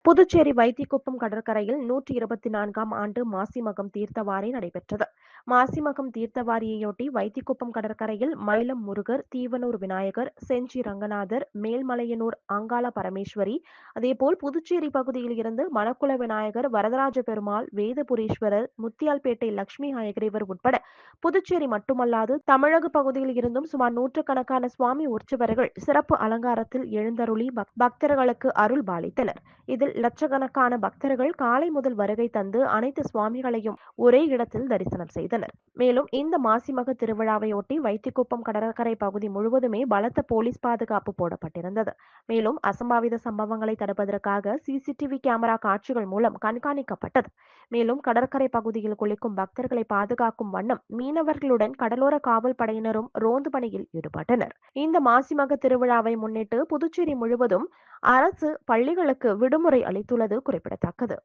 புதுச்சேரி வைத்திக்குப்பம் கடற்கரையில் 124ஆம் ஆண்டு மாசிமகம் தீர்த்தவாரி நடைபெற்றது. மாசிமகம் தீர்த்தவாரியையொட்டி வைத்திக்குப்பம் கடற்கரையில் மயிலம் முருகர், தீவனூர் விநாயகர், செஞ்சி ரங்கநாதர், மேல்மலையனூர் அங்காள பரமேஸ்வரி, அதேபோல் புதுச்சேரி பகுதியில் இருந்து மணக்குள விநாயகர், வரதராஜ பெருமாள், வேதபுரீஸ்வரர், முத்தியால்பேட்டை லட்சுமி ஹயகிரீவர் உட்பட புதுச்சேரி மட்டுமல்லாது தமிழக பகுதியில் இருந்தும் சுமார் நூற்றுக்கணக்கான சுவாமி உற்சவர்கள் சிறப்பு அலங்காரத்தில் எழுந்தருளி பக்தர்களுக்கு அருள் பாலித்தனர். இதில் லட்சக்கணக்கான பக்தர்கள் காலை முதல் வருகை தந்து அனைத்து சுவாமிகளையும் ஒரே இடத்தில் தரிசனம் செய்தனர். மேலும் இந்த மாசிமக திருவிழாவையொட்டி வைத்திக்குப்பம் கடற்கரை பகுதி முழுவதுமே பலத்த போலீஸ் பாதுகாப்பு போடப்பட்டிருந்தது. மேலும் அசம்பாவித சம்பவங்களை தடுப்பதற்காக சிசிடிவி கேமரா காட்சிகள் மூலம் கண்காணிக்கப்பட்டது. மேலும் கடற்கரை பகுதியில் குளிக்கும் பக்தர்களை பாதுகாக்கும் வண்ணம் மீனவர்களுடன் கடலோர காவல் படையினரும் ரோந்து பணியில் ஈடுபட்டனர். இந்த மாசிமக திருவிழாவை முன்னிட்டு புதுச்சேரி முழுவதும் அரசு பள்ளிகளுக்கு விடுமுறை அளித்துள்ளது குறிப்பிடத்தக்கது.